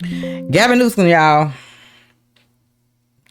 Gavin Newsom, y'all.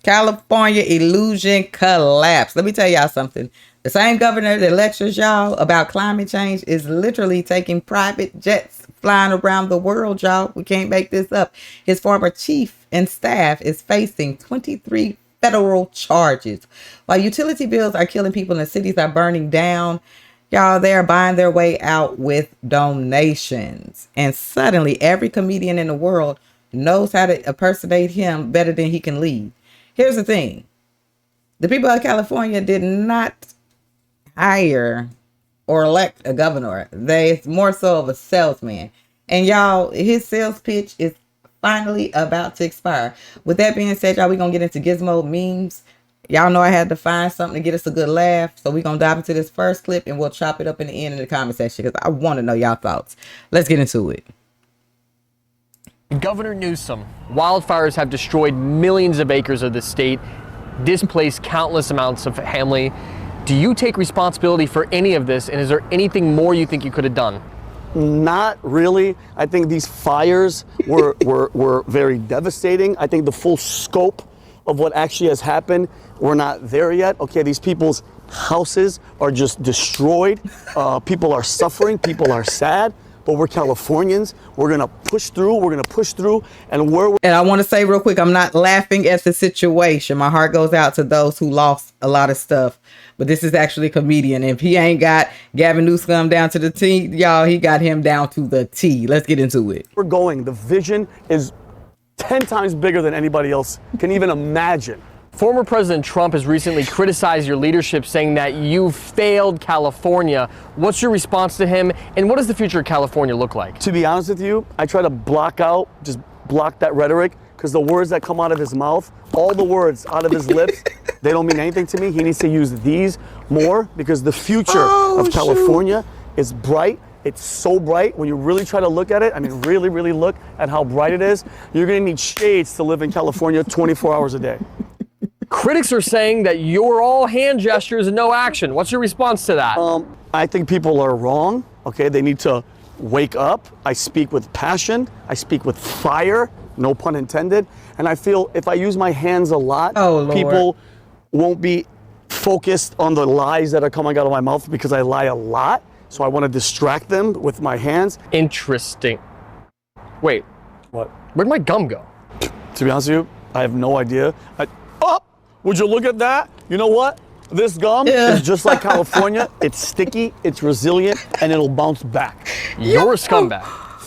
California illusion collapse. Let me tell y'all something. The same governor that lectures y'all about climate change is literally taking private jets flying around the world, y'all. We can't make this up. His former chief and staff is facing 23 federal charges. While utility bills are killing people and cities are burning down, y'all, they are buying their way out with donations. And suddenly, every comedian in the world knows how to impersonate him better than he can lead. Here's the thing. The people of California did not hire or elect a governor. They more so of a salesman. And y'all, his sales pitch is finally about to expire. With that being said, y'all, we're going to get into Gizmo memes. Y'all know I had to find something to get us a good laugh. So we're going to dive into this first clip and we'll chop it up in the end in the comment section because I want to know y'all thoughts. Let's get into it. Governor Newsom, wildfires have destroyed millions of acres of the state, displaced countless amounts of family. Do you take responsibility for any of this, and is there anything more you think you could have done? Not really. I think these fires were very devastating. I think the full scope of what actually has happened, we're not there yet. Okay, these people's houses are just destroyed. People are suffering. People are sad. But we're Californians. We're going to push through. We're going to push through. And I want to say real quick, I'm not laughing at the situation. My heart goes out to those who lost a lot of stuff. But this is actually a comedian. If he ain't got Gavin Newsom down to the T, y'all, he got him down to the T. Let's get into it. We're going. The vision is 10 times bigger than anybody else can even imagine. Former President Trump has recently criticized your leadership, saying that you failed California. What's your response to him, and what does the future of California look like? To be honest with you, I try to block that rhetoric, because the words that come out of his mouth, all the words out of his lips, they don't mean anything to me. He needs to use these more, because the future of California is bright. It's so bright. When you really try to look at it, I mean, really, really look at how bright it is, you're going to need shades to live in California 24 hours a day. Critics are saying that you're all hand gestures and no action. What's your response to that? I think people are wrong. Okay, they need to wake up. I speak with passion. I speak with fire, no pun intended. And I feel if I use my hands a lot, people won't be focused on the lies that are coming out of my mouth, because I lie a lot. So I want to distract them with my hands. Interesting. Wait. What? Where'd my gum go? To be honest with you, I have no idea. Would you look at that? You know what? This gum is just like California. It's sticky, it's resilient, and it'll bounce back. You're a scumbag.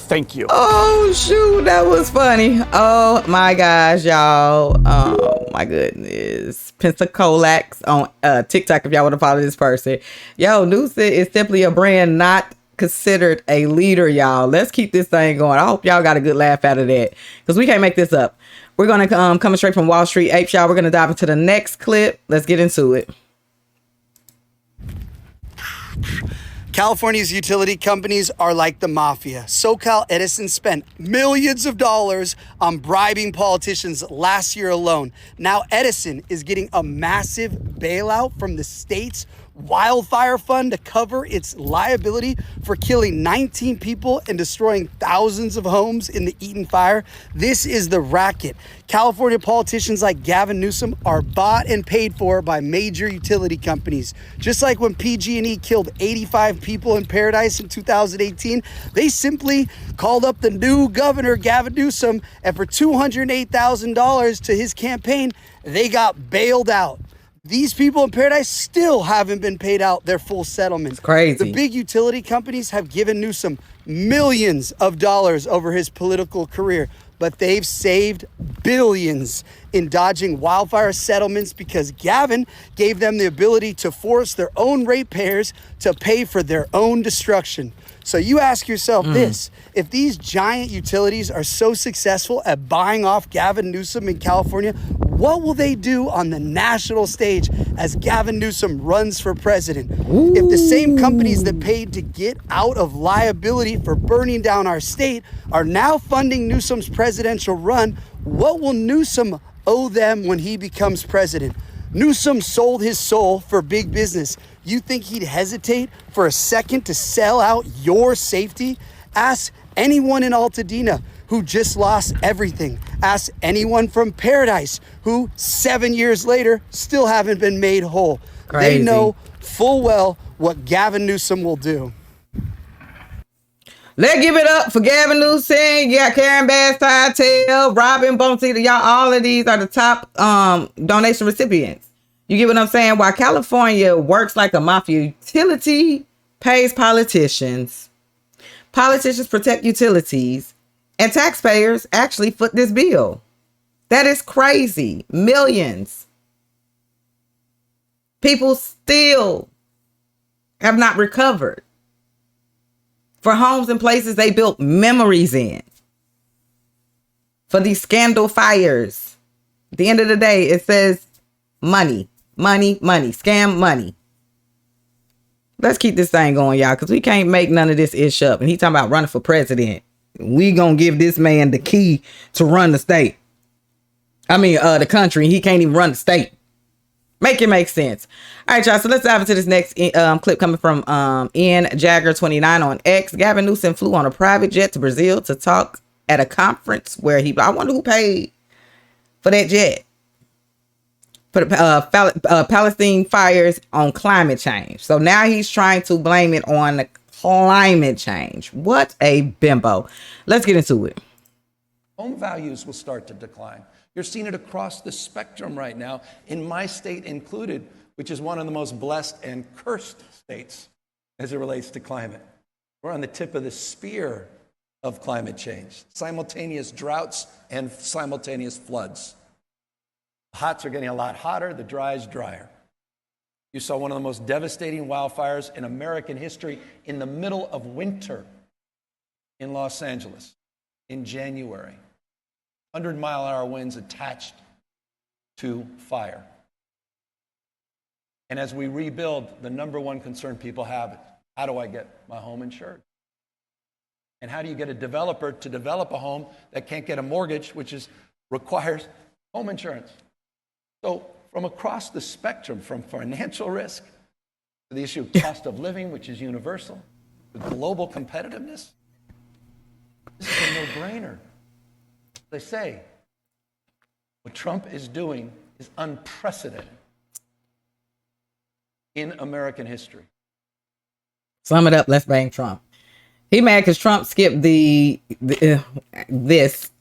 Thank you. Oh, shoot. That was funny. Oh, my gosh, y'all. Oh, my goodness. Pensacolax on TikTok if y'all want to follow this person. Yo, Newsom is simply a brand not considered a leader, y'all. Let's keep this thing going. I hope y'all got a good laugh out of that, because we can't make this up. We're going to coming straight from Wall Street Apes, y'all. We're going to dive into the next clip. Let's get into it. California's utility companies are like the Mafia. SoCal Edison spent millions of dollars on bribing politicians last year alone. Now Edison is getting a massive bailout from the state's wildfire fund to cover its liability for killing 19 people and destroying thousands of homes in the Eaton fire. This is the racket. California politicians like Gavin Newsom are bought and paid for by major utility companies. Just like when PG&E killed 85 people in Paradise in 2018, they simply called up the new governor, Gavin Newsom, and for $208,000 to his campaign, they got bailed out. These people in Paradise still haven't been paid out their full settlements. It's crazy. The big utility companies have given Newsom millions of dollars over his political career, but they've saved billions in dodging wildfire settlements because Gavin gave them the ability to force their own ratepayers to pay for their own destruction. So you ask yourself this, if these giant utilities are so successful at buying off Gavin Newsom in California, what will they do on the national stage as Gavin Newsom runs for president? If the same companies that paid to get out of liability for burning down our state are now funding Newsom's presidential run, what will Newsom owe them when he becomes president? Newsom sold his soul for big business. You think he'd hesitate for a second to sell out your safety? Ask anyone in Altadena. who just lost everything. Ask anyone from Paradise who 7 years later still haven't been made whole. Crazy. They know full well what Gavin Newsom will do. Let's give it up for Gavin Newsom. You got Karen Bass, Ty Robin Bonte. Y'all, all of these are the top donation recipients. You get what I'm saying? While California works like a mafia, utility pays politicians. Politicians protect utilities. And taxpayers actually foot this bill. That is crazy. Millions. People still have not recovered for homes and places they built memories in. For these scandal fires. At the end of the day, it says money, money, money, scam money. Let's keep this thing going, y'all, because we can't make none of this ish up. And he talking about running for president. We gonna give this man the key to run the state. The country. He can't even run the state. Make it make sense. All right, y'all. So let's dive into this next clip coming from Ian Jagger29 on X. Gavin Newsom flew on a private jet to Brazil to talk at a conference where I wonder who paid for that jet. For the Palestine fires on climate change. So now he's trying to blame it on the climate change. What a bimbo. Let's get into it. Home values will start to decline. You're seeing it across the spectrum right now, in my state included, which is one of the most blessed and cursed states as it relates to climate. We're on the tip of the spear of climate change. Simultaneous droughts and simultaneous floods. The hots are getting a lot hotter, the dries drier. You saw one of the most devastating wildfires in American history in the middle of winter in Los Angeles in January. 100-mile-an-hour winds attached to fire. And as we rebuild, the number one concern people have is, how do I get my home insured? And how do you get a developer to develop a home that can't get a mortgage, which requires home insurance? So from across the spectrum, from financial risk to the issue of cost of living, which is universal, to global competitiveness, this is a no-brainer. They say what Trump is doing is unprecedented in American history. Sum it up. Let's bang Trump. He mad because Trump skipped this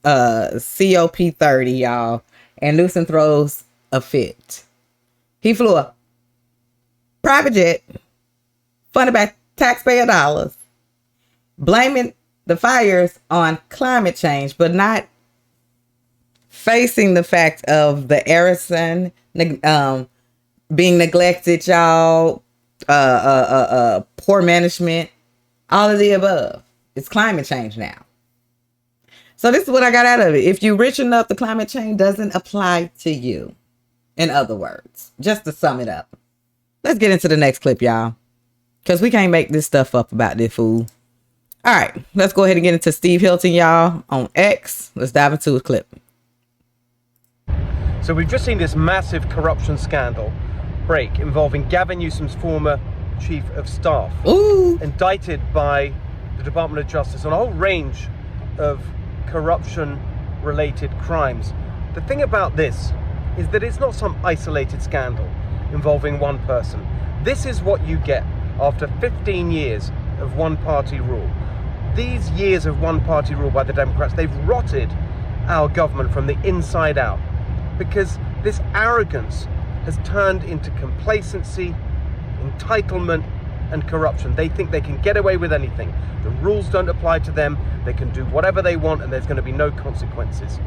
COP30, y'all, and Newsom throws a fit. He flew a private jet, funded by taxpayer dollars, blaming the fires on climate change, but not facing the fact of the arson being neglected, y'all, poor management, all of the above. It's climate change now. So this is what I got out of it. If you're rich enough, the climate change doesn't apply to you. In other words, just to sum it up. Let's get into the next clip, y'all, because we can't make this stuff up about this fool. All right, let's go ahead and get into Steve Hilton, y'all, on X. Let's dive into a clip. So we've just seen this massive corruption scandal break involving Gavin Newsom's former chief of staff, indicted by the Department of Justice on a whole range of corruption-related crimes. The thing about this is that it's not some isolated scandal involving one person. This is what you get after 15 years of one-party rule. These years of one-party rule by the Democrats, they've rotted our government from the inside out, because this arrogance has turned into complacency, entitlement, and corruption. They think they can get away with anything. The rules don't apply to them. They can do whatever they want, and there's going to be no consequences.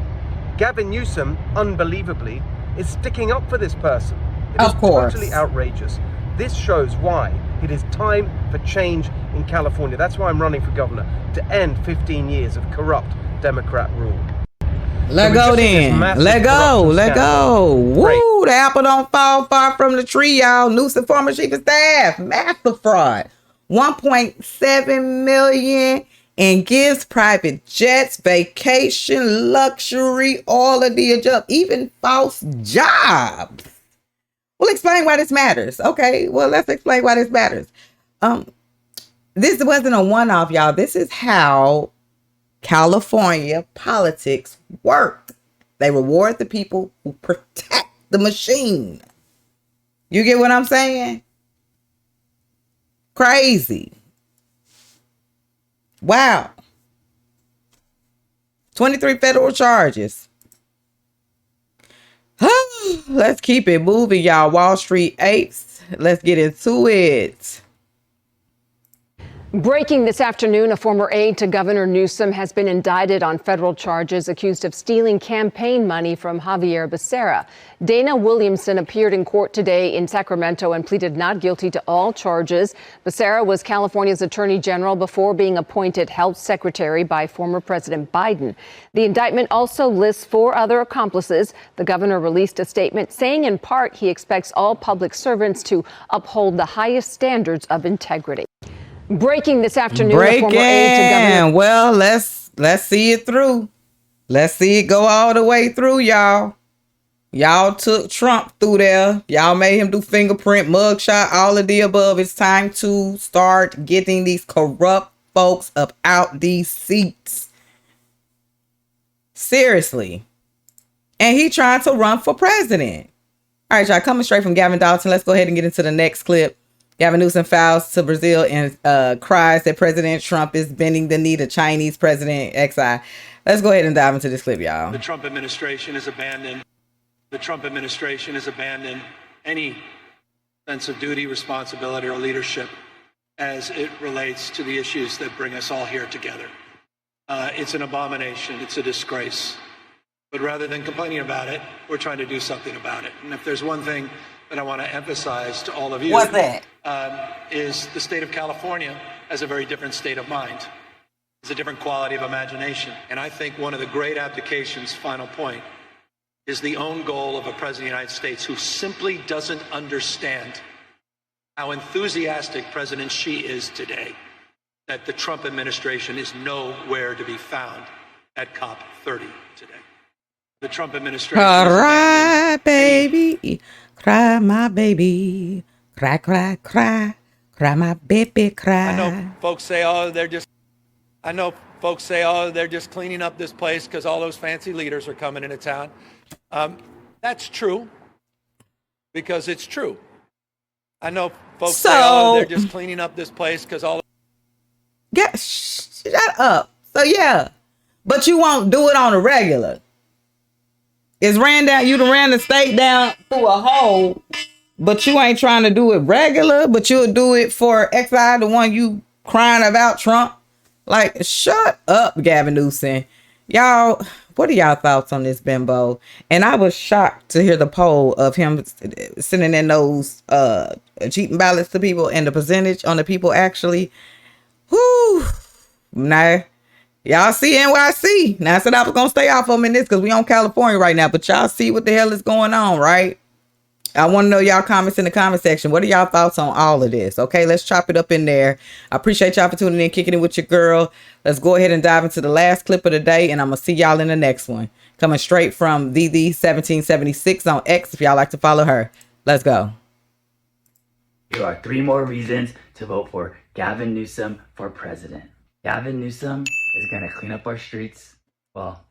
Gavin Newsom, unbelievably, is sticking up for this person. It is totally outrageous. This shows why it is time for change in California. That's why I'm running for governor, to end 15 years of corrupt Democrat rule. Let go then. Let go. Woo, the apple don't fall far from the tree, y'all. Newsom, former chief of staff, massive fraud. 1.7 million and gives private jets, vacation, luxury, all of the above, even false jobs. We'll explain why this matters. Okay, well, let's explain why this matters. This wasn't a one-off, y'all. This is how California politics work. They reward the people who protect the machine. You get what I'm saying? Crazy. Wow. 23 federal charges. Let's keep it moving, y'all. Wall Street apes. Let's get into it. Breaking this afternoon, a former aide to Governor Newsom has been indicted on federal charges accused of stealing campaign money from Javier Becerra. Dana Williamson appeared in court today in Sacramento and pleaded not guilty to all charges. Becerra was California's attorney general before being appointed health secretary by former President Biden. The indictment also lists 4 other accomplices. The governor released a statement saying in part he expects all public servants to uphold the highest standards of integrity. Breaking this afternoon, a former aide to Governor. Well, let's see it through. Let's see it go all the way through, y'all. Y'all took Trump through there. Y'all made him do fingerprint, mugshot, all of the above. It's time to start getting these corrupt folks up out these seats. Seriously. And he trying to run for president. All right, y'all, coming straight from Gavin Dalton. Let's go ahead and get into the next clip. Gavin Newsom files to Brazil and cries that President Trump is bending the knee to Chinese President XI. Let's go ahead and dive into this clip, y'all. The Trump administration has abandoned any sense of duty, responsibility, or leadership as it relates to the issues that bring us all here together. It's an abomination. It's a disgrace. But rather than complaining about it, we're trying to do something about it. And if there's one thing that I want to emphasize to all of you, what's that? Is the state of California has a very different state of mind. It's a different quality of imagination. And I think one of the great abdications, final point, is the own goal of a president of the United States who simply doesn't understand how enthusiastic President Xi is today, that the Trump administration is nowhere to be found at COP30 today. The Trump administration. Cry, baby. Cry, my baby. Cry, cry, cry. Cry, my baby, cry. I know folks say, oh, they're just cleaning up this place because all those fancy leaders are coming into town. That's true, because it's true. I know folks say, oh, they're just cleaning up this place because all. Shut up. So, yeah. But you won't do it on a regular. It's you done ran the state down through a hole, but you ain't trying to do it regular, but you'll do it for XI, the one you crying about Trump. Like, shut up, Gavin Newsom. Y'all, what are y'all thoughts on this bimbo? And I was shocked to hear the poll of him sending in those cheating ballots to people and the percentage on the people actually. Whoo. Nah. Y'all see NYC. Now I said I was going to stay off them in this because we on California right now. But y'all see what the hell is going on, right? I want to know y'all comments in the comment section. What are y'all thoughts on all of this? Okay, let's chop it up in there. I appreciate y'all for tuning in, kicking it with your girl. Let's go ahead and dive into the last clip of the day. And I'm going to see y'all in the next one. Coming straight from DD1776 on X if y'all like to follow her. Let's go. Here are 3 more reasons to vote for Gavin Newsom for president. Gavin Newsom is going to clean up our streets. Well,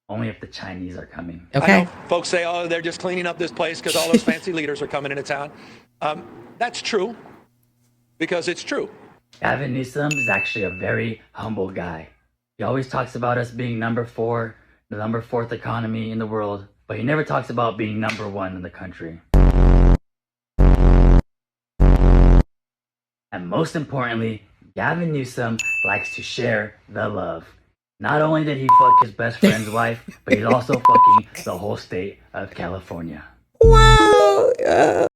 only if the Chinese are coming. Okay. I know folks say, oh, they're just cleaning up this place because all those fancy leaders are coming into town. That's true, because it's true. Gavin Newsom is actually a very humble guy. He always talks about us being number 4, the number 4th economy in the world, but he never talks about being number 1 in the country. And most importantly, Gavin Newsom likes to share the love. Not only did he fuck his best friend's wife, but he's also fucking the whole state of California. Wow.